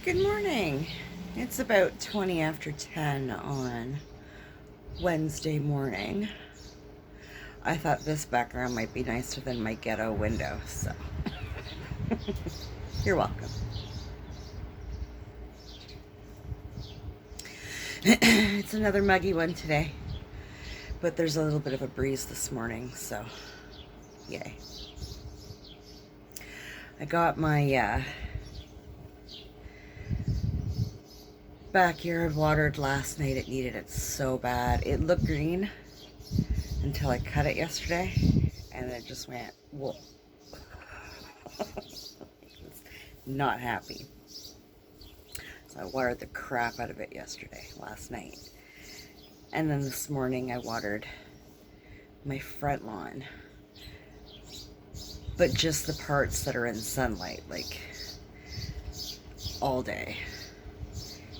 Good morning. It's about 20 after 10 on Wednesday morning. I thought this background might be nicer than my ghetto window, so you're welcome. It's another muggy one today, but there's a little bit of a breeze this morning, so yay. I got my backyard watered last night. It needed it so bad. It looked green until I cut it yesterday, and it just went, whoa. Not happy. So I watered the crap out of it last night. And then this morning I watered my front lawn. But just the parts that are in sunlight, like all day.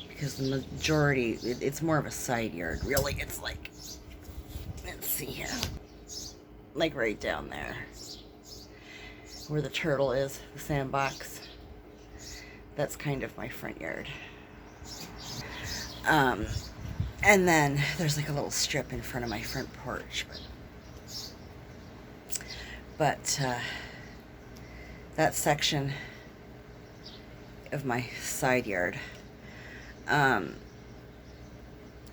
Because the majority, it's more of a side yard. Really, it's like, let's see here. Like right down there. Where the turtle is, the sandbox. That's kind of my front yard. And then there's like a little strip in front of my front porch. But that section of my side yard,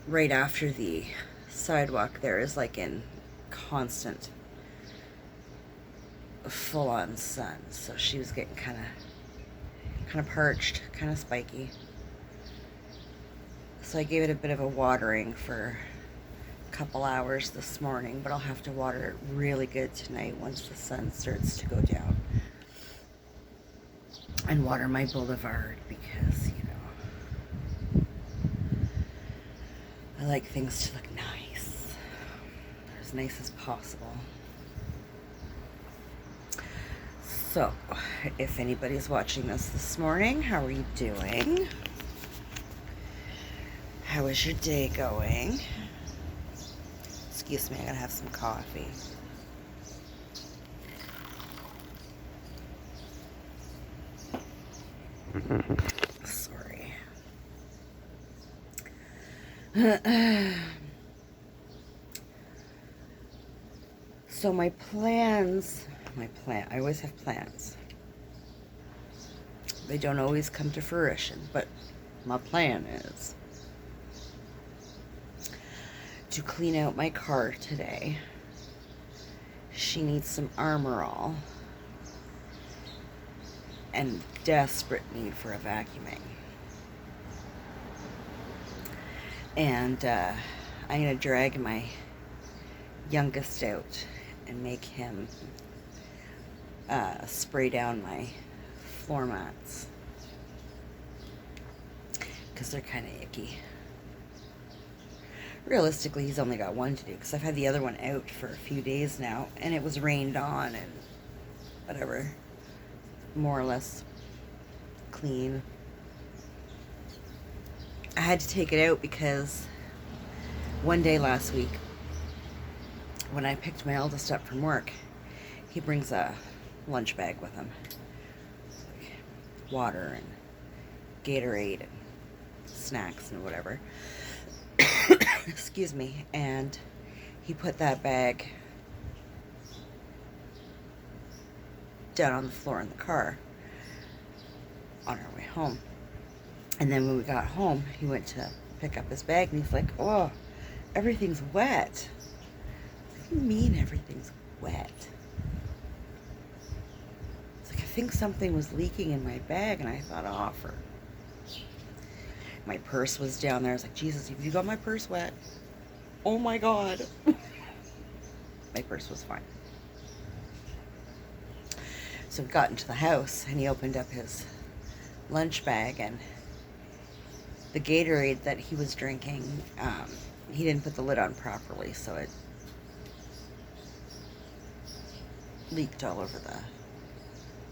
right after the sidewalk there is like in constant full-on sun, so she was getting kind of parched, kind of spiky. So I gave it a bit of a watering for a couple hours this morning, but I'll have to water it really good tonight once the sun starts to go down, and water my boulevard because, I like things to look nice, as nice as possible. So, if anybody's watching this morning, how are you doing? How is your day going? Excuse me, I gotta have some coffee. Sorry. So my I always have plans. They don't always come to fruition, but my plan is to clean out my car today. She needs some Armor All and desperate need for a vacuuming. And I'm going to drag my youngest out and make him spray down my floor mats because they're kind of icky. Realistically, he's only got one to do because I've had the other one out for a few days now, and it was rained on and whatever, more or less clean. I had to take it out because one day last week when I picked my eldest up from work, he brings a lunch bag with him, like water and Gatorade and snacks and whatever. Excuse me. And he put that bag down on the floor in the car on our way home. And then when we got home, he went to pick up his bag and he's like, oh, everything's wet. What do you mean everything's wet? It's like, I think something was leaking in my bag, and I thought, oh, my purse was down there. I was like, Jesus, have you got my purse wet? Oh my God. My purse was fine. So we got into the house and he opened up his lunch bag, and the Gatorade that he was drinking, he didn't put the lid on properly, so it leaked all over the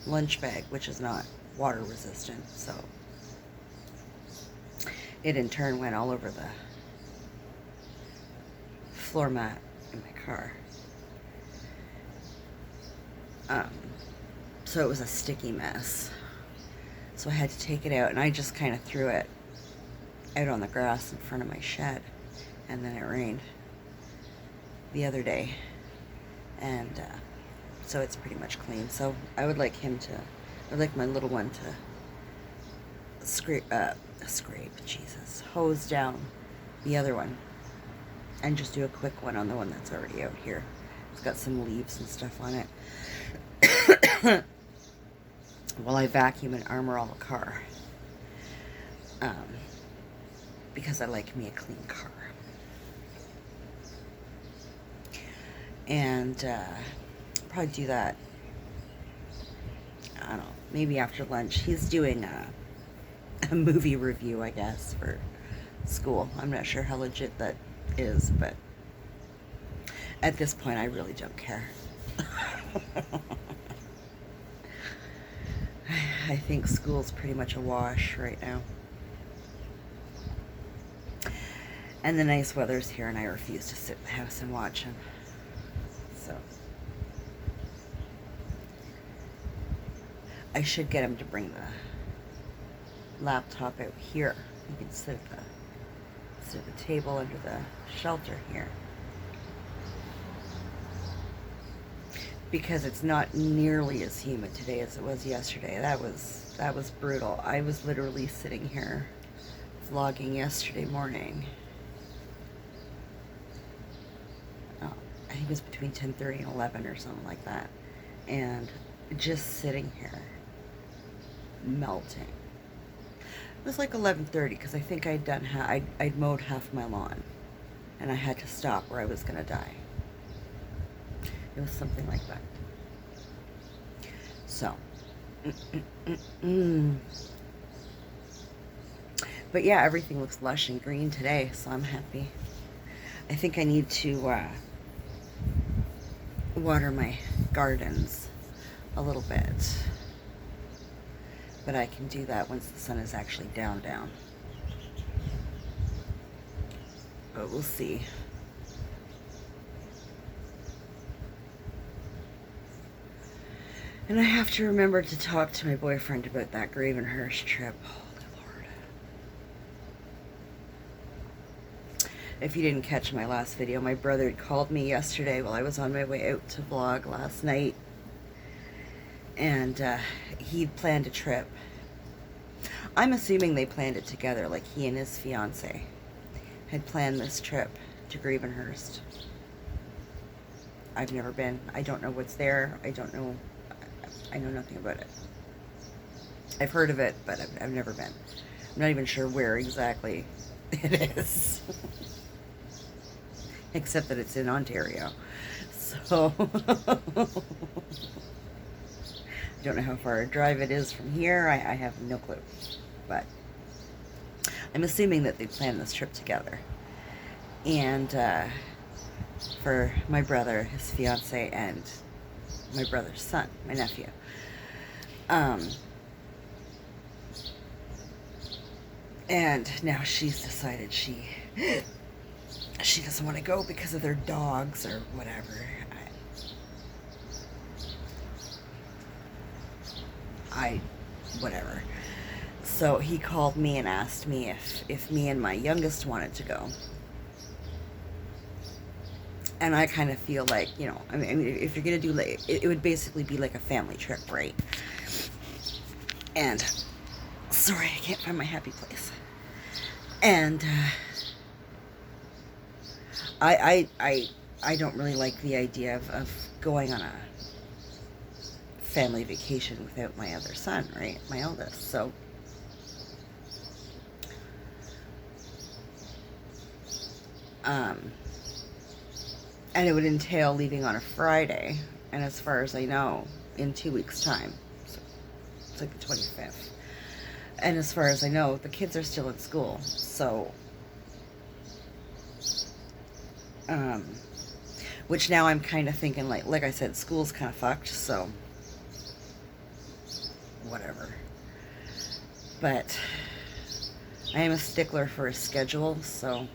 lunch bag, which is not water resistant, so it in turn went all over the floor mat in my car. So it was a sticky mess. So I had to take it out, and I just kind of threw it out on the grass in front of my shed. And then it rained the other day. And so it's pretty much clean. So I would like my little one to hose down the other one. And just do a quick one on the one that's already out here. It's got some leaves and stuff on it. While I vacuum and armor all the car. Because I like me a clean car. And probably do that, I don't know, maybe after lunch. He's doing a movie review, I guess, for school. I'm not sure how legit that is, but at this point I really don't care. I think school's pretty much a wash right now. And the nice weather's here, and I refuse to sit in the house and watch him. So I should get him to bring the laptop out here. You can sit at the table under the shelter here. Because it's not nearly as humid today as it was yesterday. That was brutal. I was literally sitting here vlogging yesterday morning. I think it was between 10:30 and 11 or something like that. And just sitting here, melting. It was like 11:30 because I think I'd mowed half my lawn. And I had to stop or I was going to die. It was something like that. So. But yeah, everything looks lush and green today, so I'm happy. I think I need to water my gardens a little bit. But I can do that once the sun is actually down. But we'll see. And I have to remember to talk to my boyfriend about that Gravenhurst trip. Holy Lord. If you didn't catch my last video, my brother had called me yesterday while I was on my way out to vlog last night. And he planned a trip. I'm assuming they planned it together, like he and his fiance had planned this trip to Gravenhurst. I've never been. I don't know what's there. I know nothing about it. I've heard of it, but I've never been. I'm not even sure where exactly it is. Except that it's in Ontario. So, I don't know how far a drive it is from here. I have no clue. But I'm assuming that they planned this trip together. And for my brother, his fiance, and my brother's son, my nephew. And now she's decided she doesn't want to go because of their dogs or whatever. Whatever. So he called me and asked me if me and my youngest wanted to go. And I kind of feel like, you know, I mean, if you're going to do, like, it would basically be like a family trip, right? And, sorry, I can't find my happy place. And, I don't really like the idea of going on a family vacation without my other son, right? My eldest, so. And it would entail leaving on a Friday, and as far as I know, in 2 weeks' time. So it's like the 25th. And as far as I know, the kids are still in school, so which now I'm kind of thinking, like I said, school's kind of fucked, so whatever. But I am a stickler for a schedule, so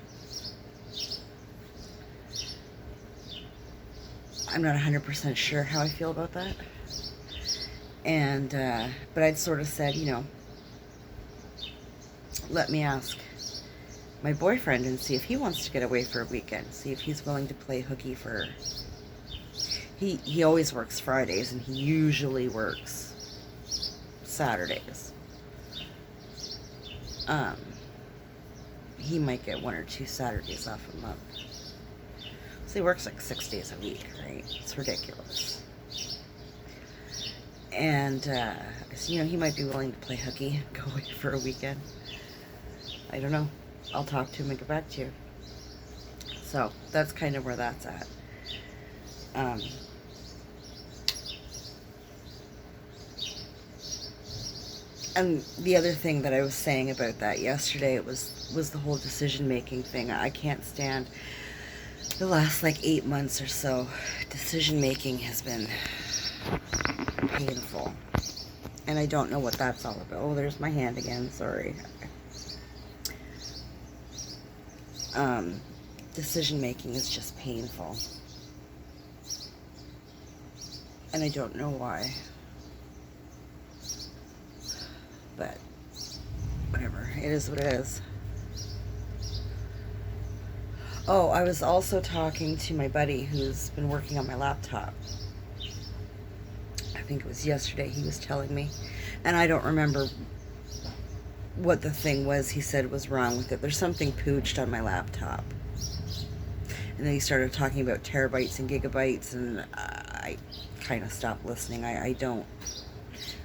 I'm not 100% sure how I feel about that. And, but I'd sort of said, you know, let me ask my boyfriend and see if he wants to get away for a weekend. See if he's willing to play hooky for... He always works Fridays, and he usually works Saturdays. He might get 1 or 2 Saturdays off a month. So he works like 6 days a week, right? It's ridiculous. And, so, you know, he might be willing to play hooky, go away for a weekend. I don't know. I'll talk to him and get back to you. So, that's kind of where that's at. And the other thing that I was saying about that yesterday was the whole decision-making thing. I can't stand the last, like, 8 months or so. Decision-making has been painful. And I don't know what that's all about. Oh, there's my hand again. Sorry. Decision-making is just painful. And I don't know why. But whatever. It is what it is. Oh, I was also talking to my buddy who's been working on my laptop. I think it was yesterday he was telling me. And I don't remember what the thing was he said was wrong with it. There's something pooched on my laptop. And then he started talking about terabytes and gigabytes, and I kind of stopped listening. I don't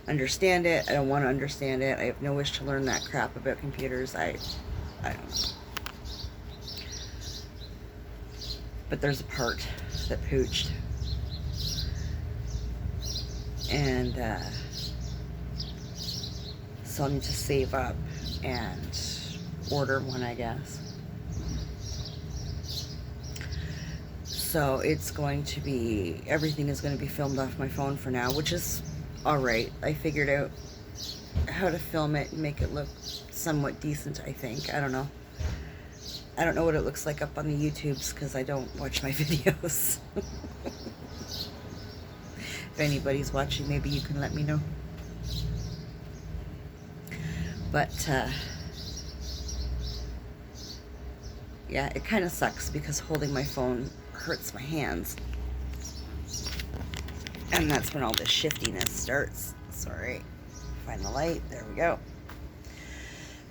understand it. I don't want to understand it. I have no wish to learn that crap about computers. I don't know. But there's a part that pooched. And so I'll need to save up and order one, I guess. So it's going to be, everything is going to be filmed off my phone for now, which is alright. I figured out how to film it and make it look somewhat decent, I think. I don't know. I don't know what it looks like up on the YouTubes because I don't watch my videos. If anybody's watching, maybe you can let me know. But, yeah, it kind of sucks because holding my phone hurts my hands. And that's when all this shiftiness starts. Sorry. Find the light. There we go.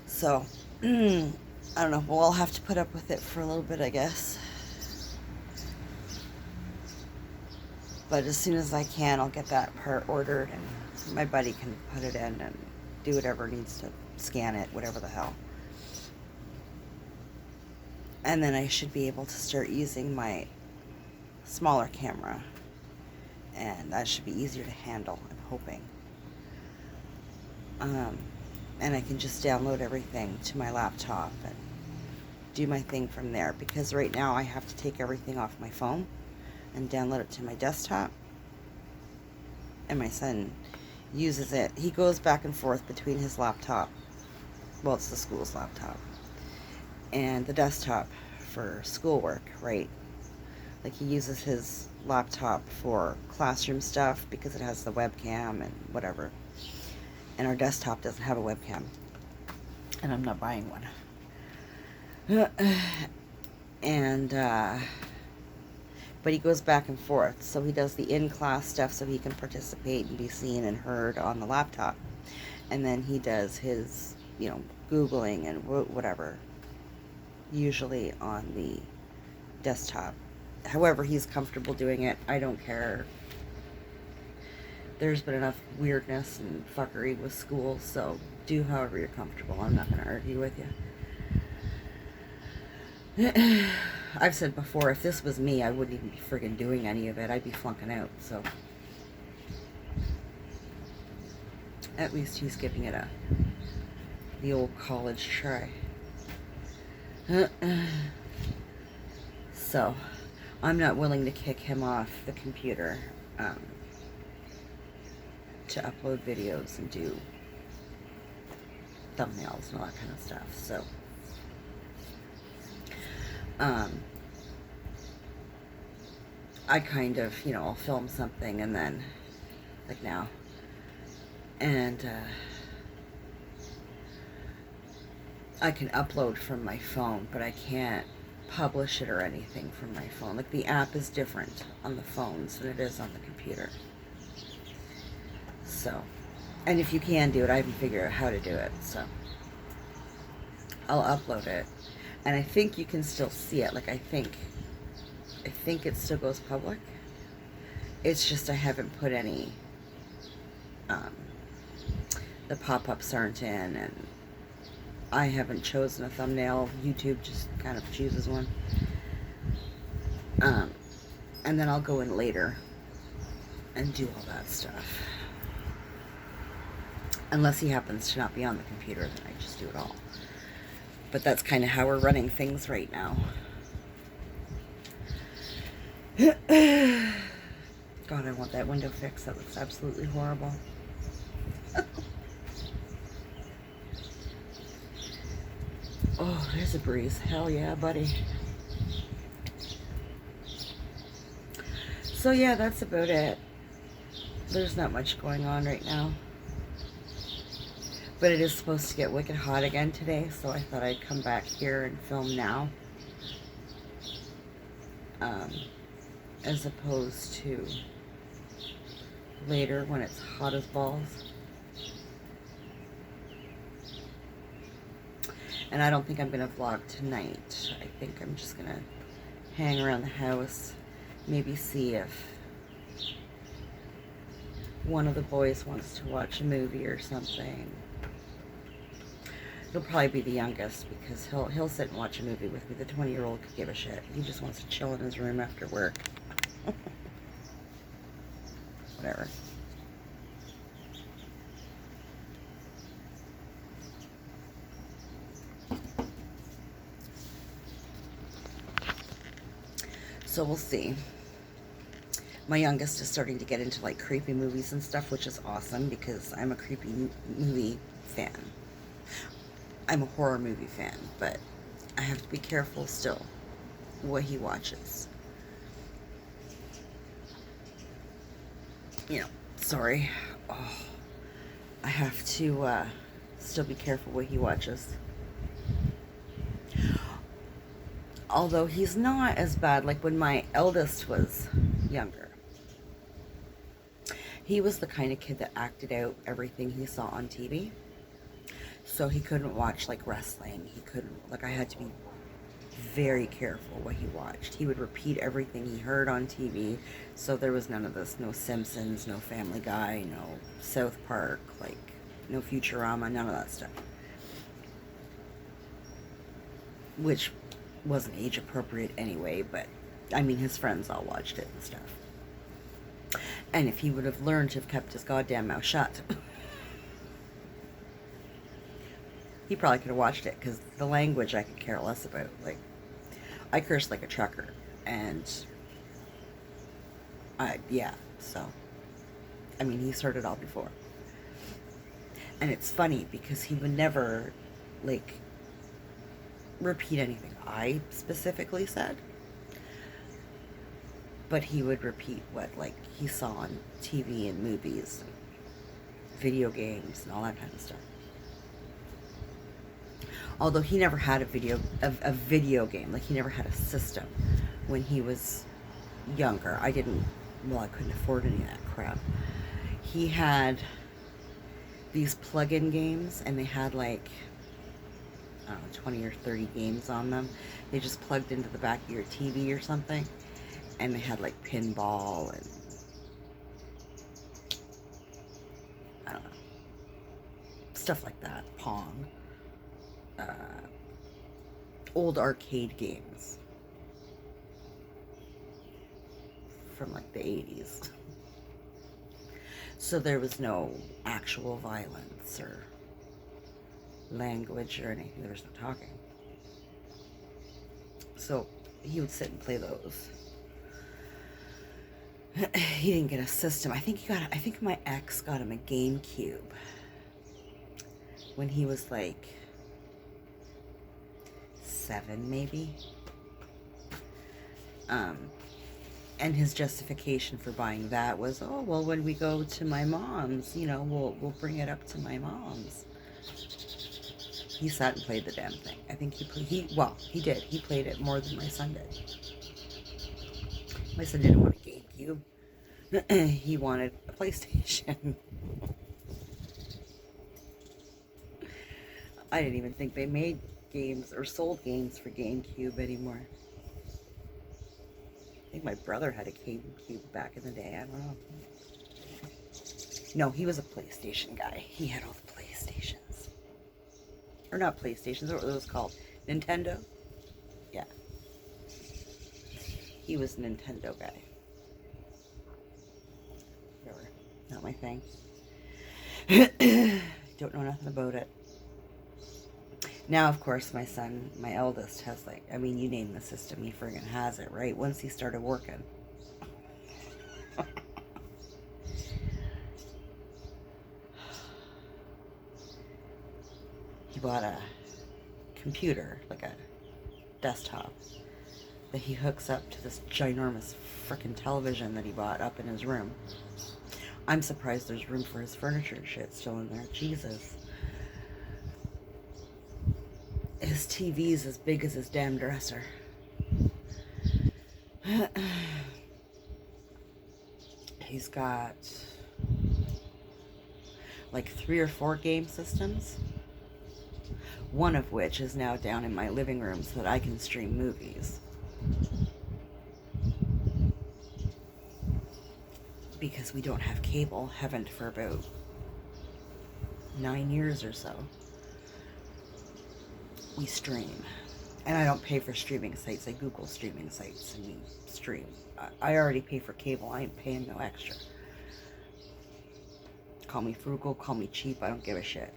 So, I don't know. We'll all have to put up with it for a little bit, I guess. But as soon as I can, I'll get that part ordered, and my buddy can put it in and do whatever needs to scan it, whatever the hell. And then I should be able to start using my smaller camera, and that should be easier to handle, I'm hoping. And I can just download everything to my laptop and do my thing from there, because right now I have to take everything off my phone and download it to my desktop. And my son uses it. He goes back and forth between his laptop, well, it's the school's laptop, and the desktop for schoolwork, right? Like, he uses his laptop for classroom stuff because it has the webcam and whatever. And our desktop doesn't have a webcam. And I'm not buying one. And, but he goes back and forth. So he does the in-class stuff so he can participate and be seen and heard on the laptop. And then he does his, you know, Googling and whatever, usually on the desktop. However he's comfortable doing it, I don't care. There's been enough weirdness and fuckery with school, so do however you're comfortable. I'm not going to argue with you. I've said before, if this was me, I wouldn't even be friggin' doing any of it. I'd be flunking out, so. At least he's giving it the old college try. So, I'm not willing to kick him off the computer to upload videos and do thumbnails and all that kind of stuff. So, I kind of, you know, I'll film something and then, like now, and I can upload from my phone, but I can't publish it or anything from my phone. Like, the app is different on the phones than it is on the computer. So, and if you can do it, I haven't figured out how to do it, so I'll upload it. And I think you can still see it. Like, I think it still goes public. It's just I haven't put any, the pop-ups aren't in, and I haven't chosen a thumbnail. YouTube just kind of chooses one. And then I'll go in later and do all that stuff. Unless he happens to not be on the computer, then I just do it all. But that's kind of how we're running things right now. God, I want that window fixed. That looks absolutely horrible. Oh, there's a breeze. Hell yeah, buddy. So yeah, that's about it. There's not much going on right now. But it is supposed to get wicked hot again today, so I thought I'd come back here and film now. As opposed to later when it's hot as balls. And I don't think I'm going to vlog tonight. I think I'm just going to hang around the house, maybe see if one of the boys wants to watch a movie or something. It'll probably be the youngest, because he'll sit and watch a movie with me. The 20-year-old could give a shit. He just wants to chill in his room after work. Whatever. So we'll see. My youngest is starting to get into like creepy movies and stuff, which is awesome because I'm a creepy movie fan. I'm a horror movie fan, but I have to be careful still what he watches. You know, sorry. Oh, I have to still be careful what he watches. Although he's not as bad. Like when my eldest was younger, he was the kind of kid that acted out everything he saw on TV. So he couldn't watch like wrestling. He couldn't, like, I had to be very careful what he watched. He would repeat everything he heard on TV. So there was none of this. No Simpsons, no Family Guy, no South Park, like no Futurama, none of that stuff. Which wasn't age appropriate anyway, but I mean, his friends all watched it and stuff. And if he would have learned to have kept his goddamn mouth shut, he probably could have watched it, because the language I could care less about. Like, I curse like a trucker, and yeah, so, I mean, he's heard it all before. And it's funny, because he would never, like, repeat anything I specifically said, but he would repeat what, like, he saw on TV and movies, and video games, and all that kind of stuff. Although he never had a video game, like he never had a system when he was younger. I couldn't afford any of that crap. He had these plug-in games, and they had like, I don't know, 20 or 30 games on them. They just plugged into the back of your TV or something, and they had like pinball and I don't know, stuff like that, Pong. Old arcade games from like the 80s. So there was no actual violence or language or anything. There was no talking. So he would sit and play those. He didn't get a system. I think my ex got him a GameCube when he was like 7, maybe. And his justification for buying that was, oh, well, when we go to my mom's, you know, we'll bring it up to my mom's. he sat and played the damn thing. I think he did. He played it more than my son did. My son didn't want a GameCube. He wanted a PlayStation. I didn't even think they made games or sold games for GameCube anymore. I think my brother had a GameCube back in the day. I don't know. No, he was a PlayStation guy. He had all the PlayStations. Or not PlayStations, what were those called? Nintendo? Yeah. He was a Nintendo guy. Whatever. Not my thing. Don't know nothing about it. Now, of course, my son, my eldest, has like, I mean, you name the system, he friggin' has it, right? Once he started working. He bought a computer, like a desktop, that he hooks up to this ginormous frickin' television that he bought up in his room. I'm surprised there's room for his furniture and shit still in there. Jesus. His TV's as big as his damn dresser. He's got like 3 or 4 game systems. One of which is now down in my living room so that I can stream movies. Because we don't have cable, haven't for about 9 years or so. We stream. And I don't pay for streaming sites. I Google streaming sites and we stream. I already pay for cable. I ain't paying no extra. Call me frugal, call me cheap. I don't give a shit.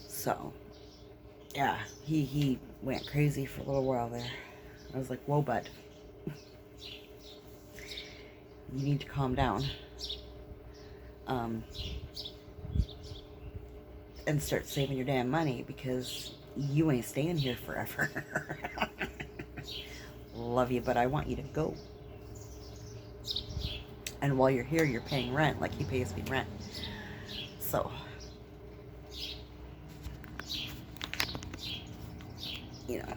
So, yeah, he went crazy for a little while there. I was like, whoa, bud. You need to calm down. And start saving your damn money because you ain't staying here forever. Love you, but I want you to go. And while you're here, you're paying rent like he pays me rent. So, you know,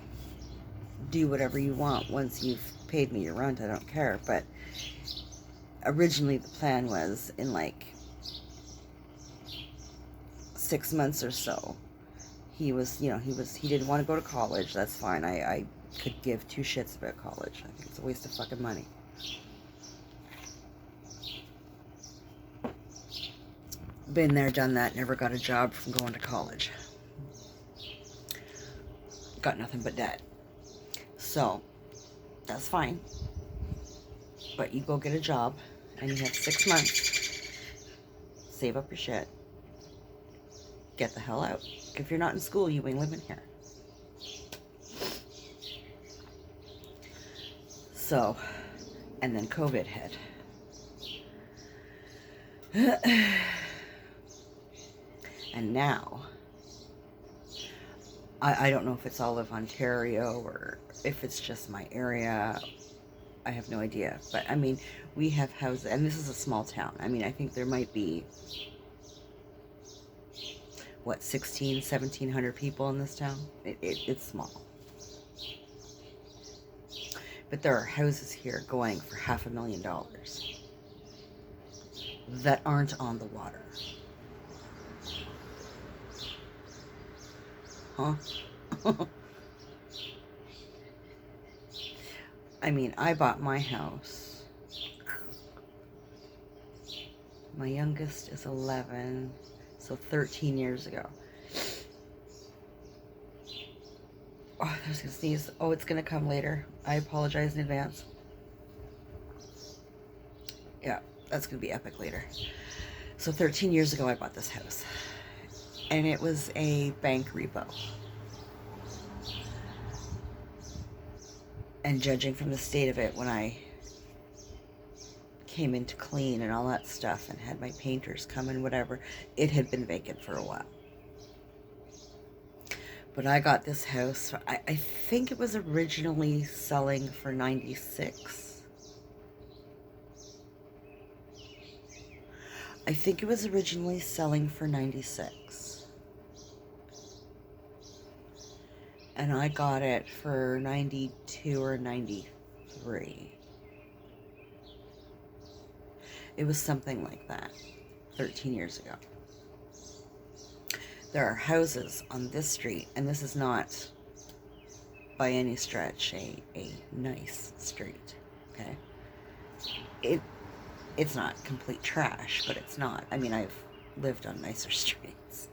do whatever you want once you've paid me your rent. I don't care. But originally the plan was in like 6 months or so. He didn't want to go to college. That's fine. I could give 2 shits about college. I think it's a waste of fucking money. Been there, done that, never got a job from going to college. Got nothing but debt. So, that's fine. But you go get a job, and you have 6 months. Save up your shit. Get the hell out. If you're not in school, you ain't living here. So, and then COVID hit. And now, I don't know if it's all of Ontario or if it's just my area. I have no idea. But, I mean, we have houses, and this is a small town. I mean, I think there might be, what, 1,700 people in this town? It's small. But there are houses here going for $500,000 that aren't on the water. Huh? I mean, I bought my house. My youngest is 11, so 13 years ago. Oh, I was gonna sneeze. Oh, it's gonna come later. I apologize in advance. Yeah, that's gonna be epic later. So 13 years ago, I bought this house. And it was a bank repo. And judging from the state of it when I came in to clean and all that stuff and had my painters come and whatever, it had been vacant for a while. But I got this house, I think it was originally selling for $96,000. I think it was originally selling for 96. And I got it for 92 or 93. It was something like that 13 years ago. There are houses on this street, and this is not by any stretch a nice street, okay? It's not complete trash, but it's not. I mean, I've lived on nicer streets.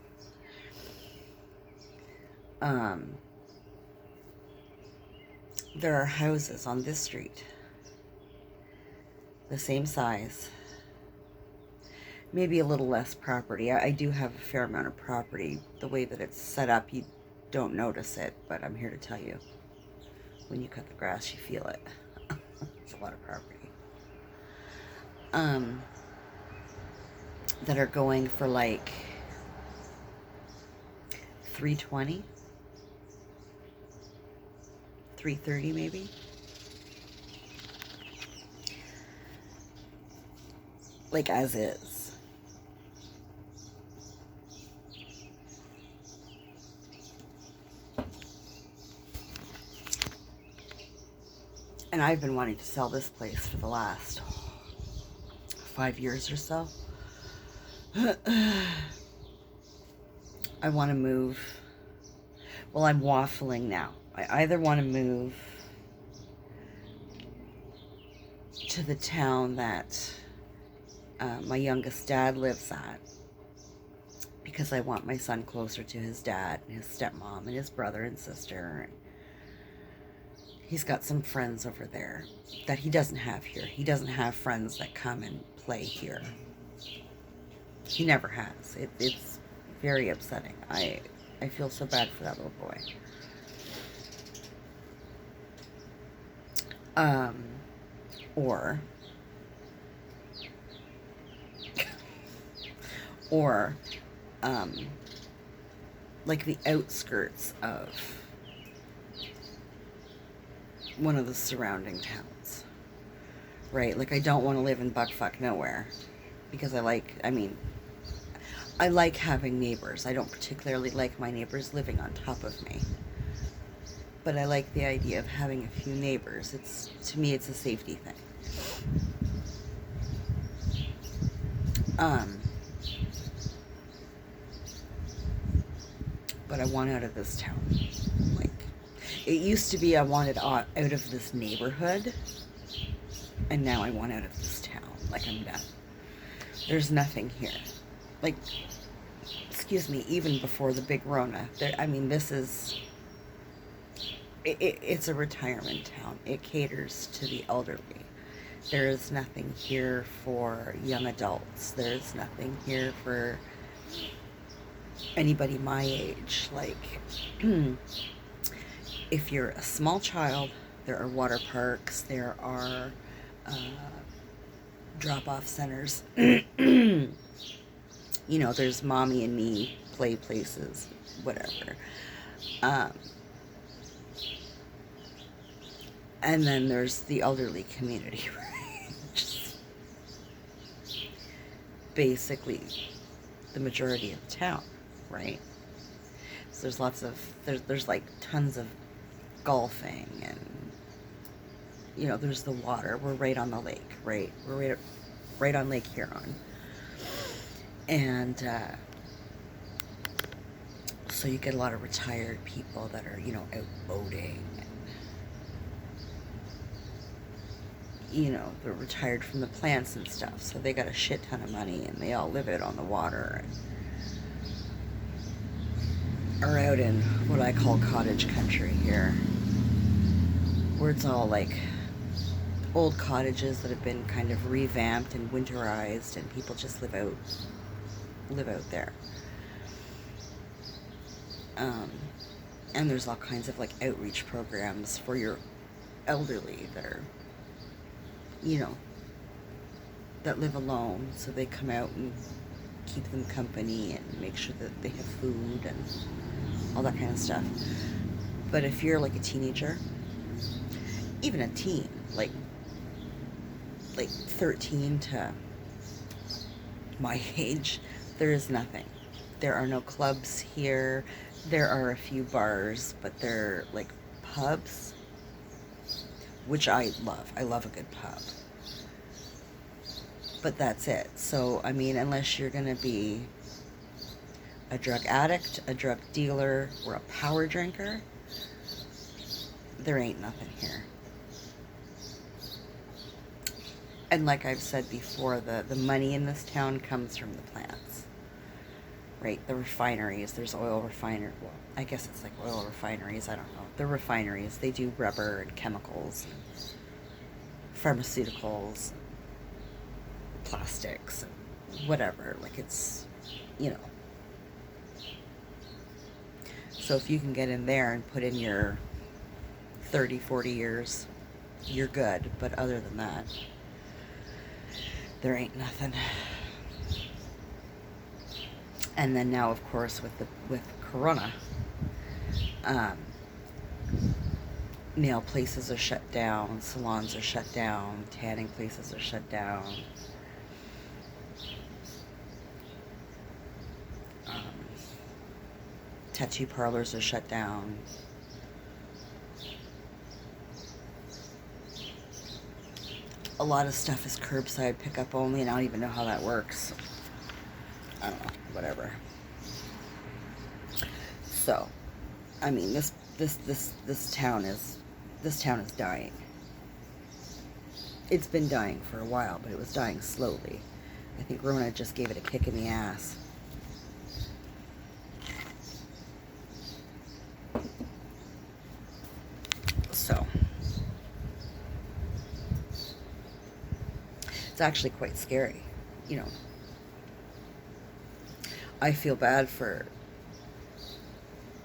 There are houses on this street, the same size, maybe a little less property. I do have a fair amount of property. The way that it's set up, you don't notice it, but I'm here to tell you, when you cut the grass, you feel it. It's a lot of property. That are going for like $320, $330 maybe. Like as is. And I've been wanting to sell this place for the last 5 years or so. I want to move. Well, I'm waffling now. I either want to move to the town that my youngest dad lives at, because I want my son closer to his dad and his stepmom and his brother and sister. And he's got some friends over there that he doesn't have here. He doesn't have friends that come and play here. He never has. It's very upsetting. I feel so bad for that little boy. Or like the outskirts of one of the surrounding towns, right? Like I don't want to live in buckfuck nowhere, because I like having neighbors. I don't particularly like my neighbors living on top of me, but I like the idea of having a few neighbors. To me, it's a safety thing. But I want out of this town. Like, it used to be I wanted out of this neighborhood, and now I want out of this town. Like, I'm done. There's nothing here. Like, excuse me, even before the big Rona, this is... It's a retirement town. It caters to the elderly. There is nothing here for young adults. There's nothing here for anybody my age. Like, if you're a small child, there are water parks, there are drop-off centers. There's mommy and me play places, whatever. And then there's the elderly community, right? Just basically the majority of the town, right? So there's like tons of golfing, and there's the water. We're right on the lake, right? We're right on Lake Huron. And so you get a lot of retired people that are, out boating. They're retired from the plants and stuff, so they got a shit ton of money, and they all live out on the water and are out in what I call cottage country here, where it's all like old cottages that have been kind of revamped and winterized, and people just live out there. And there's all kinds of like outreach programs for your elderly that are, that live alone, so they come out and keep them company and make sure that they have food and all that kind of stuff. But if you're like a teenager, even a teen, like 13 to my age, there is nothing. There are no clubs here. There are a few bars, but they're like pubs, which I love. I love a good pub. But that's it. So, I mean, unless you're going to be a drug addict, a drug dealer, or a power drinker, there ain't nothing here. And like I've said before, the money in this town comes from the plants, right? The refineries. There's oil refinery. Well, I guess it's like oil refineries. I don't know. The refineries. They do rubber and chemicals, and pharmaceuticals, and plastics, and whatever. Like it's, you know. So if you can get in there and put in your 30, 40 years, you're good. But other than that, there ain't nothing. And then now, of course, with Corona, nail places are shut down, salons are shut down, tanning places are shut down. Tattoo parlors are shut down. A lot of stuff is curbside pickup only, and I don't even know how that works. I don't know, whatever. So, I mean, this town is dying. It's been dying for a while, but it was dying slowly. I think Rona just gave it a kick in the ass. So, it's actually quite scary, you know. I feel bad for,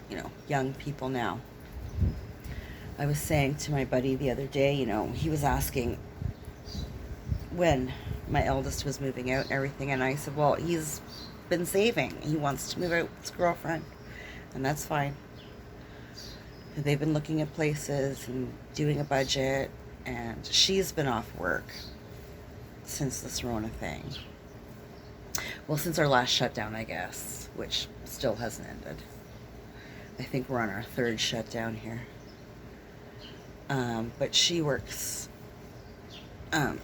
you know, young people now. I was saying to my buddy the other day, you know, he was asking when my eldest was moving out and everything, and I said, well, he's been saving. He wants to move out with his girlfriend, and that's fine. And they've been looking at places and doing a budget, and she's been off work since this Rona thing. Well, since our last shutdown, I guess, which still hasn't ended. I think we're on our third shutdown here. But she works at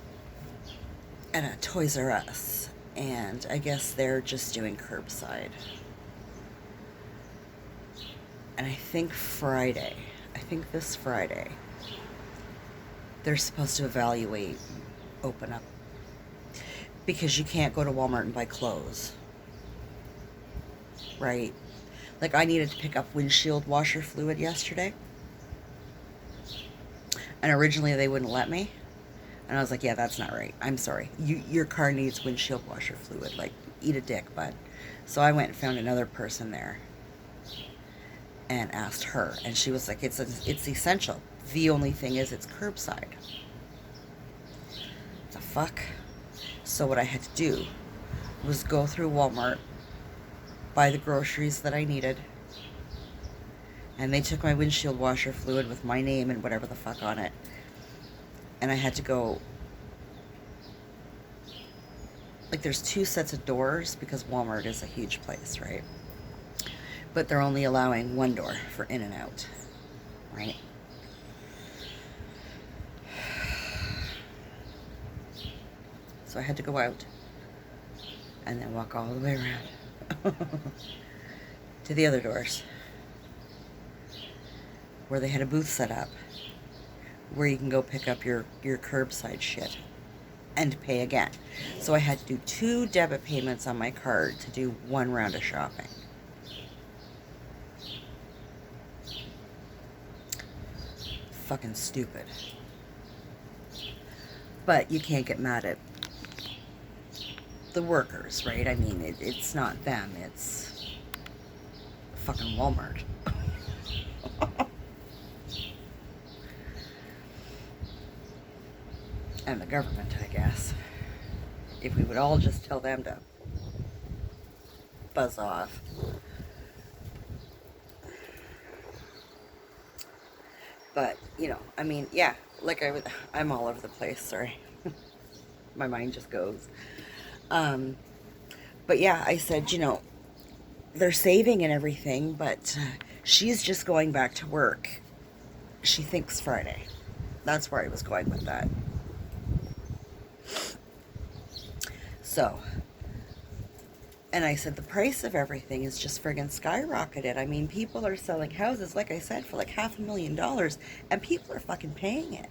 a Toys R Us, and I guess they're just doing curbside. And I think this Friday, they're supposed to evaluate, open up, because you can't go to Walmart and buy clothes, right? Like, I needed to pick up windshield washer fluid yesterday, and originally they wouldn't let me, and I was like, yeah, that's not right. I'm sorry. Your car needs windshield washer fluid. Like, eat a dick, bud. So I went and found another person there and asked her, and she was like, it's essential. The only thing is it's curbside. The fuck? So what I had to do was go through Walmart, buy the groceries that I needed, and they took my windshield washer fluid with my name and whatever the fuck on it, and I had to go, like, there's 2 sets of doors because Walmart is a huge place, right? But they're only allowing 1 door for in and out, right? So I had to go out and then walk all the way around to the other doors where they had a booth set up where you can go pick up your curbside shit and pay again. So I had to do 2 debit payments on my card to do 1 round of shopping. Fucking stupid. But you can't get mad at the workers, right? I mean, it's not them, it's fucking Walmart. And the government, I guess. If we would all just tell them to buzz off. But, you know, I mean, yeah, like I'm all over the place, sorry. My mind just goes. But yeah, I said, they're saving and everything, but she's just going back to work. She thinks Friday. That's where I was going with that. So, and I said, the price of everything is just friggin' skyrocketed. I mean, people are selling houses, like I said, for like $500,000, and people are fucking paying it.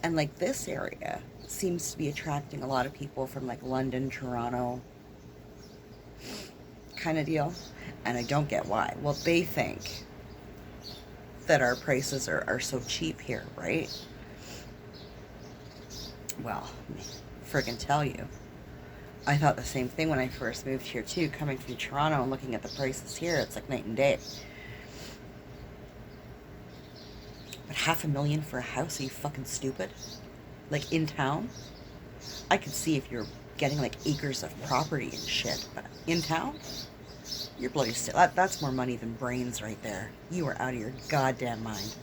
And like this area seems to be attracting a lot of people from like London, Toronto, kind of deal. And I don't get why. Well, they think that our prices are so cheap here, right? Well, friggin' tell you. I thought the same thing when I first moved here too, coming from Toronto and looking at the prices here. It's like night and day. But $500,000 for a house? Are you fucking stupid? Like in town? I could see if you're getting like acres of property and shit, but in town? You're bloody still. That's more money than brains right there. You are out of your goddamn mind.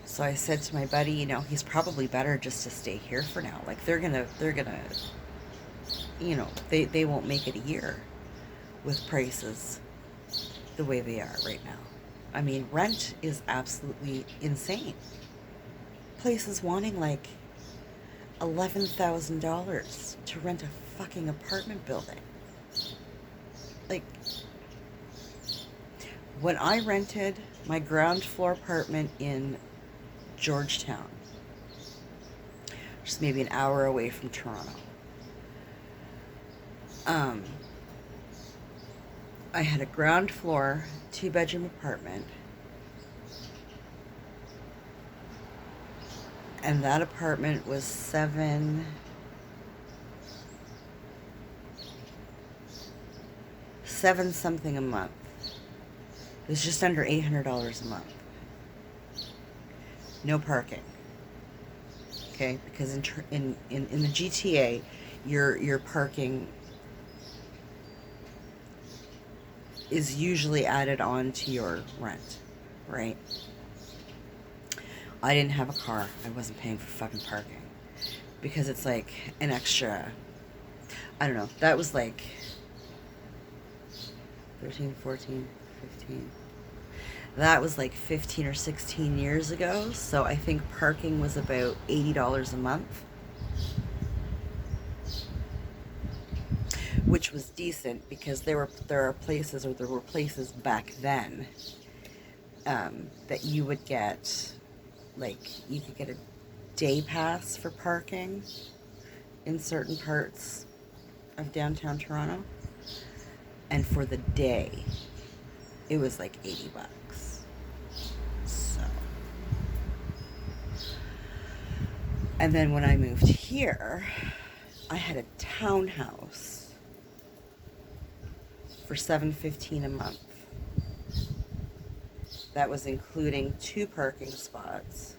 So I said to my buddy, he's probably better just to stay here for now. Like they're gonna, they won't make it a year with prices the way they are right now. I mean, rent is absolutely insane. Places wanting like $11,000 to rent a fucking apartment building. Like, when I rented my ground floor apartment in Georgetown, just maybe an hour away from Toronto, I had a ground floor, 2-bedroom apartment, and that apartment was seven something a month. It was just under $800 a month. No parking. Okay, because in the GTA, your parking is usually added on to your rent, right? I didn't have a car. I wasn't paying for fucking parking because it's like an extra, I don't know, that was like 13, 14, 15. That was like 15 or 16 years ago. So I think parking was about $80 a month, which was decent because there were places back then that you would get, like, you could get a day pass for parking in certain parts of downtown Toronto, and for the day it was like $80. So, and then when I moved here, I had a townhouse for $715 a month. That was including 2 parking spots,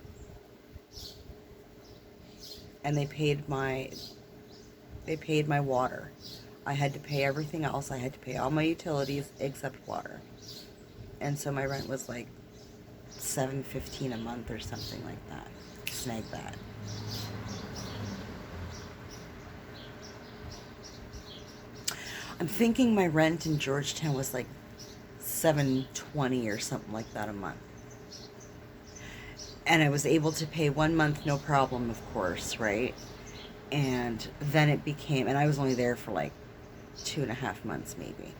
and they paid my water. I had to pay everything else. I had to pay all my utilities except water. And so my rent was like $715 a month or something like that. Snag that. I'm thinking my rent in Georgetown was like $720 or something like that a month. And I was able to pay 1 month, no problem, of course, right? And then it became, and I was only there for like 2.5 months maybe.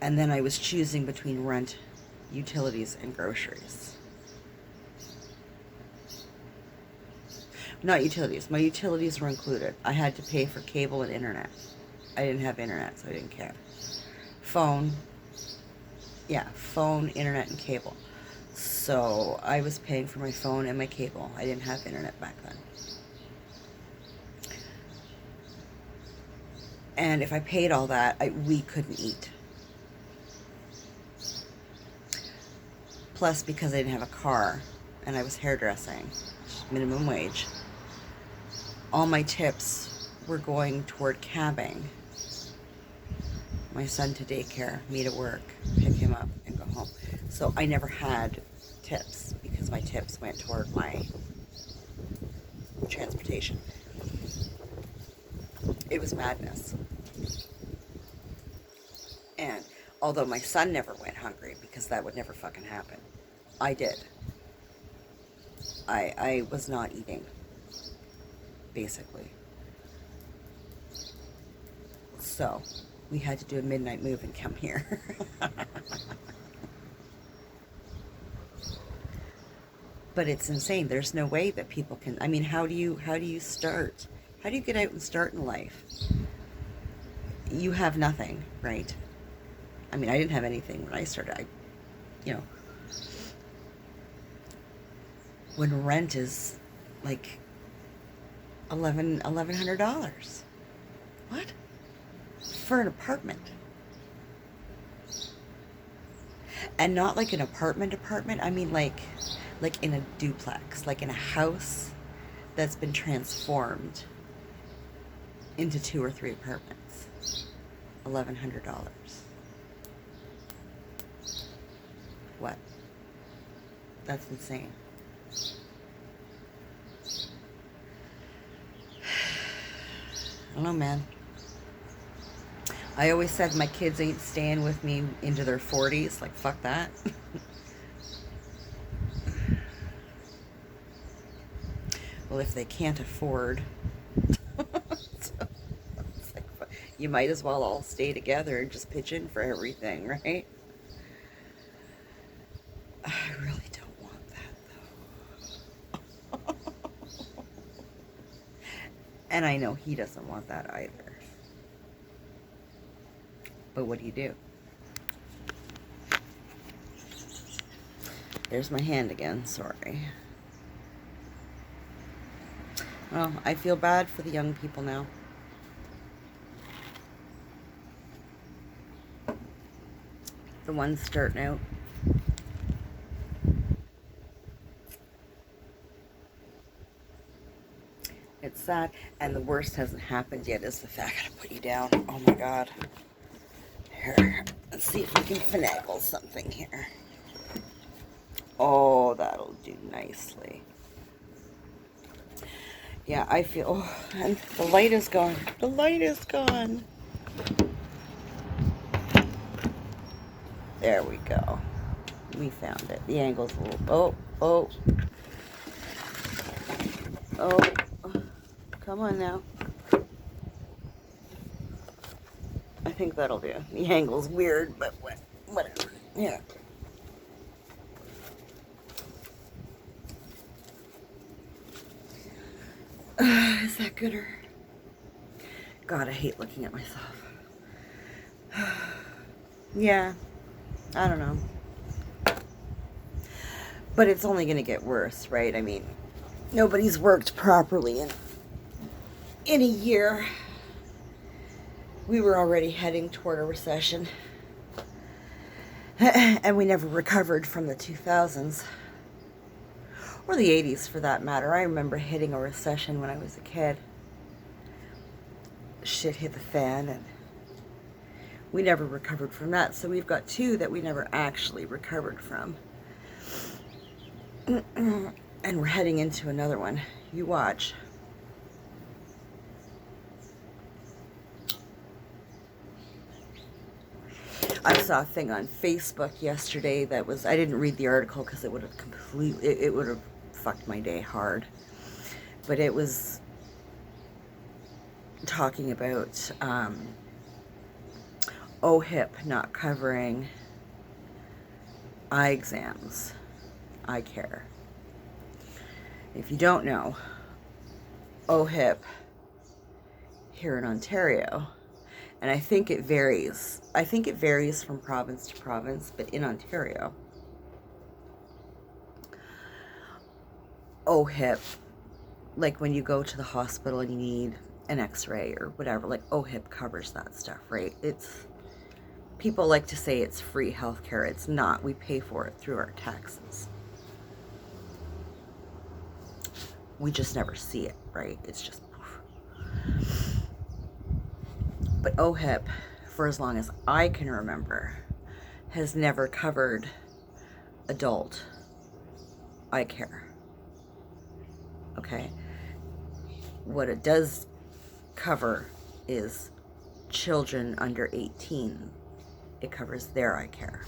And then I was choosing between rent, utilities, and groceries. Not utilities. My utilities were included. I had to pay for cable and internet. I didn't have internet, so I didn't care. Phone, internet, and cable. So I was paying for my phone and my cable. I didn't have internet back then. And if I paid all that, we couldn't eat. Plus, because I didn't have a car and I was hairdressing, minimum wage, all my tips were going toward cabbing my son to daycare, me to work, pick him up, and go home. So I never had tips because because my tips went toward my transportation. It was madness. And although my son never went hungry, because that would never fucking happen, I did. I was not eating, basically. So we had to do a midnight move and come here. But it's insane. There's no way that people can, I mean, how do you start? How do you get out and start in life? You have nothing, right? I mean, I didn't have anything when I started. You know, when rent is like $1,100. What? For an apartment. And not like an apartment. I mean like in a duplex, like in a house that's been transformed into 2 or 3 apartments. $1,100. What? That's insane. I don't know, man. I always said my kids ain't staying with me into their 40s. Like, fuck that. Well, if they can't afford, so, like, you might as well all stay together and just pitch in for everything, right? I really don't want that, though. And I know he doesn't want that either. But what do? There's my hand again, sorry. Well, I feel bad for the young people now. The ones starting out. It's sad, and the worst hasn't happened yet is the fact I gotta put you down. Oh my god. Here, let's see if we can finagle something here. Oh, that'll do nicely. Yeah, I feel, oh, and the light is gone. The light is gone. There we go. We found it. The angle's a little, oh. Come on now. I think that'll do. The angle's weird, but whatever. Yeah. Is that gooder? God, I hate looking at myself. Yeah, I don't know. But it's only going to get worse, right? I mean, nobody's worked properly in a year. We were already heading toward a recession. And we never recovered from the 2000s. Or the 80s, for that matter. I remember hitting a recession when I was a kid. Shit hit the fan, and we never recovered from that. So we've got 2 that we never actually recovered from. And we're heading into another one. You watch. I saw a thing on Facebook yesterday that was, I didn't read the article because it would have it would have fucked my day hard. But it was talking about OHIP not covering eye exams, eye care. If you don't know, OHIP here in Ontario, and I think it varies. I think it varies from province to province, but in Ontario, OHIP, like when you go to the hospital and you need an x-ray or whatever, like OHIP covers that stuff, right? It's, people like to say it's free healthcare. It's not. We pay for it through our taxes. We just never see it, right? It's just poof. But OHIP, for as long as I can remember, has never covered adult eye care. Okay? What it does cover is children under 18. It covers their eye care.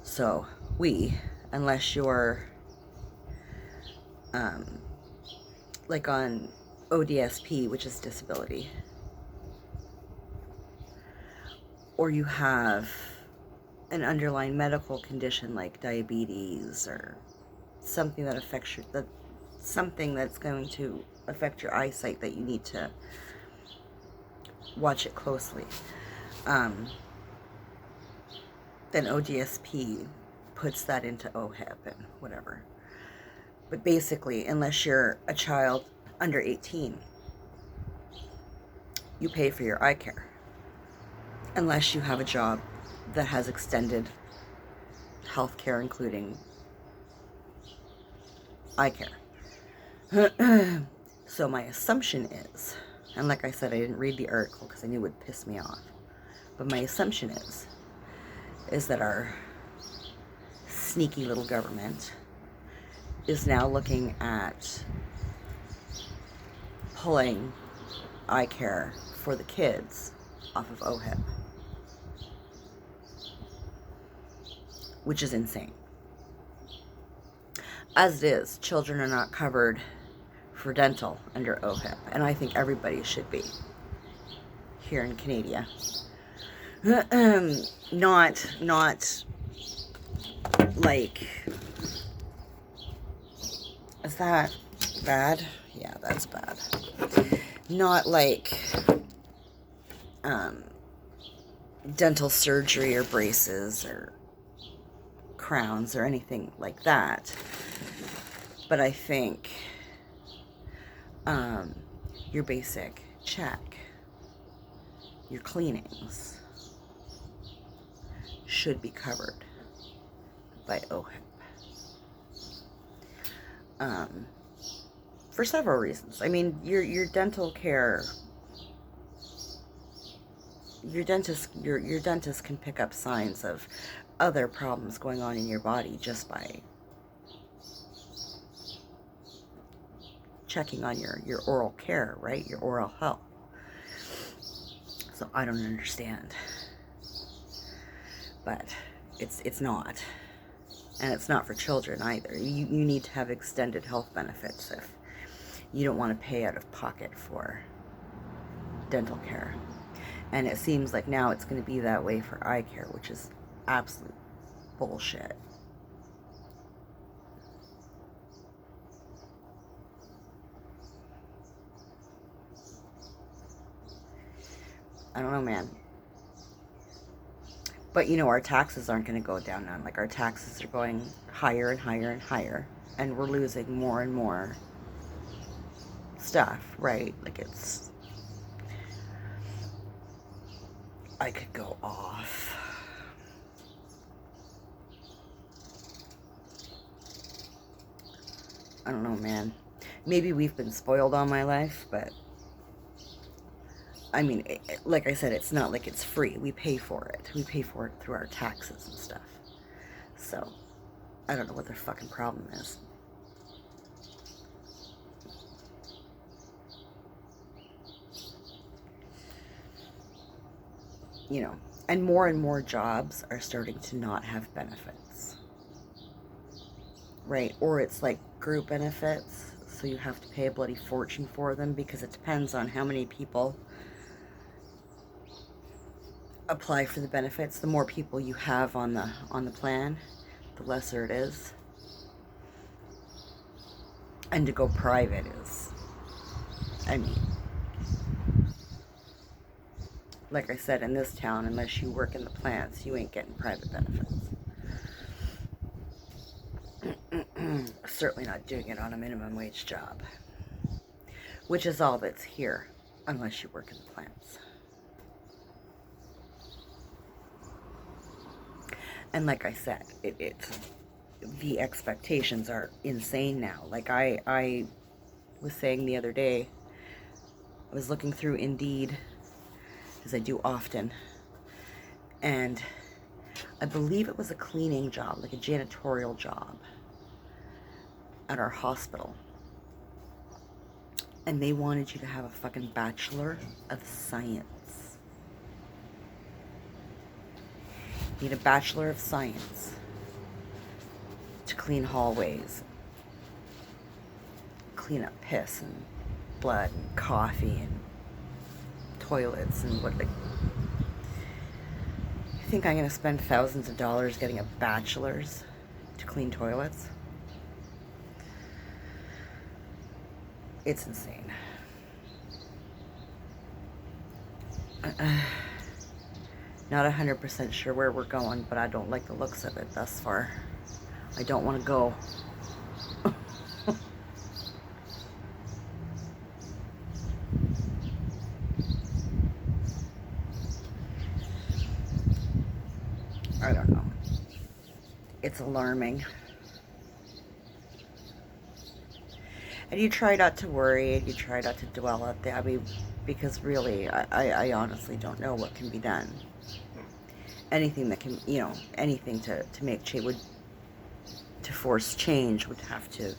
So unless you're like on ODSP, which is disability, or you have an underlying medical condition like diabetes or something that affects something that's going to affect your eyesight that you need to watch it closely, then ODSP puts that into OHIP and whatever. But basically, unless you're a child under 18, you pay for your eye care. Unless you have a job that has extended health care, including eye care. So my assumption is, and like I said, I didn't read the article because I knew it would piss me off, but my assumption is that our sneaky little government is now looking at pulling eye care for the kids off of OHIP, which is insane. As it is, children are not covered for dental under OHIP, and I think everybody should be here in Canada. Not like, is that bad? Yeah, that's bad. Not like dental surgery or braces or crowns or anything like that. But I think your basic check, your cleanings, should be covered by OHIP. For several reasons. I mean, your dental care, your dentist can pick up signs of other problems going on in your body just by checking on your oral care, right? Your oral health. So I don't understand. But it's not. And it's not for children either. You need to have extended health benefits if you don't want to pay out of pocket for dental care. And it seems like now it's going to be that way for eye care, which is absolute bullshit. I don't know, man. But, you know, our taxes aren't going to go down now. Like, our taxes are going higher and higher and higher. And we're losing more and more stuff, right? Like, it's... I could go off. I don't know, man. Maybe we've been spoiled all my life, but... I mean, like I said, it's not like it's free. We pay for it. We pay for it through our taxes and stuff. So, I don't know what their fucking problem is. You know, and more jobs are starting to not have benefits. Right? Or it's like group benefits, so you have to pay a bloody fortune for them because it depends on how many people apply for the benefits. The more people you have on the plan, the lesser it is. And to go private is, I mean, like I said, in this town, unless you work in the plants, you ain't getting private benefits. Certainly not doing it on a minimum wage job, which is all that's here, unless you work in the plants. And like I said, the expectations are insane now. Like I was saying the other day, I was looking through Indeed, as I do often, and I believe it was a cleaning job, like a janitorial job at our hospital. And they wanted you to have a fucking Bachelor of Science. You need a Bachelor of Science to clean hallways, clean up piss and blood and coffee and toilets and what. Like, you think I'm gonna spend thousands of dollars getting a bachelor's to clean toilets? It's insane. Not 100% sure where we're going, but I don't like the looks of it thus far. I don't want to go. I don't know. It's alarming. And you try not to worry, and you try not to dwell on that. I mean, because really, I honestly don't know what can be done. Anything that can, you know, anything to make change to force change would have to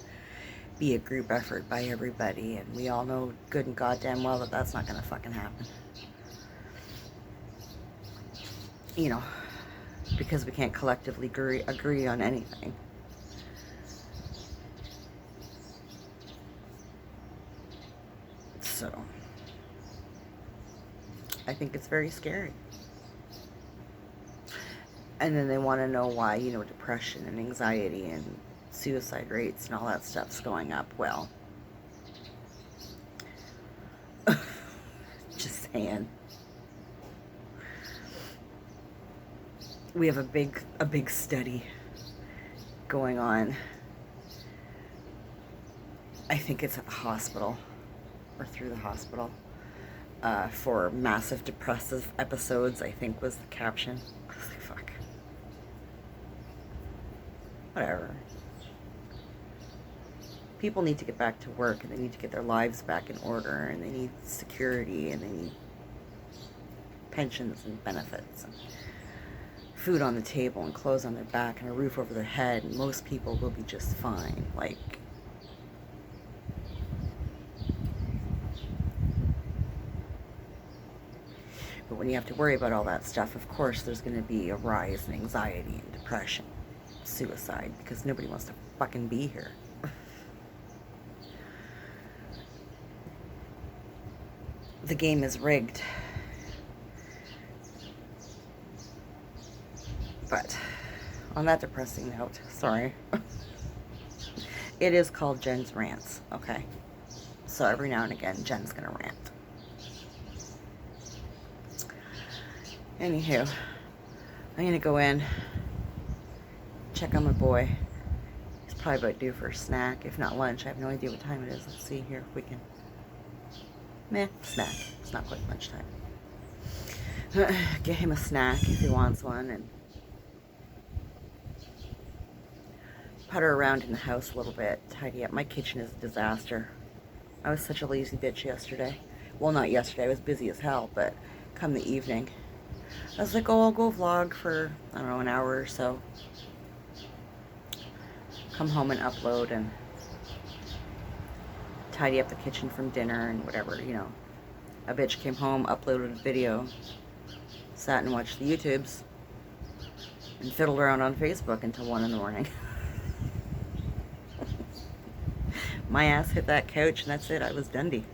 be a group effort by everybody, and we all know good and goddamn well that that's not gonna fucking happen. You know, because we can't collectively agree on anything. So, I think it's very scary. And then they want to know why, you know, depression and anxiety and suicide rates and all that stuff's going up. Well, just saying. We have a big study going on. I think it's at the hospital or through the hospital for massive depressive episodes, I think was the caption. I was like, fuck. Whatever. People need to get back to work, and they need to get their lives back in order, and they need security, and they need pensions and benefits and food on the table and clothes on their back and a roof over their head, and most people will be just fine. Like, but when you have to worry about all that stuff, of course there's going to be a rise in anxiety and depression, suicide, because nobody wants to fucking be here. The game is rigged. But on that depressing note, sorry, it is called Jen's Rants, okay? So every now and again, Jen's gonna rant. Anywho, I'm gonna go in, check on my boy. He's probably about due for a snack, if not lunch. I have no idea what time it is. Let's see here if we can. Meh, snack. It's not quite lunchtime. Get him a snack if he wants one, and putter around in the house a little bit, tidy up. My kitchen is a disaster. I was such a lazy bitch yesterday. Well, not yesterday. I was busy as hell, but come the evening, I was like, oh, I'll go vlog for, I don't know, an hour or so. Come home and upload and tidy up the kitchen from dinner and whatever, you know. A bitch came home, uploaded a video, sat and watched the YouTubes, and fiddled around on Facebook until 1 in the morning. My ass hit that couch, and that's it. I was Dundee.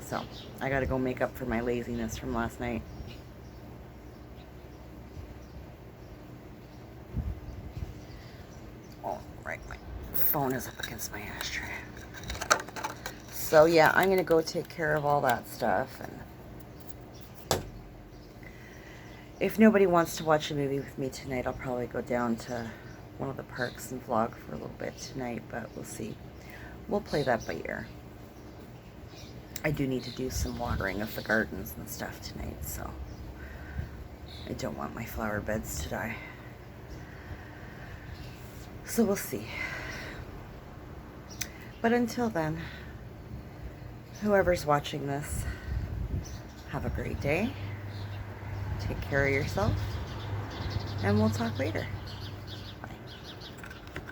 So, I gotta go make up for my laziness from last night. Oh, right, my phone is up against my ashtray. So, yeah, I'm gonna go take care of all that stuff, and if nobody wants to watch a movie with me tonight, I'll probably go down to one of the parks and vlog for a little bit tonight, but we'll see. We'll play that by ear. I do need to do some watering of the gardens and stuff tonight, so I don't want my flower beds to die. So we'll see. But until then, whoever's watching this, have a great day. Take care of yourself. And we'll talk later.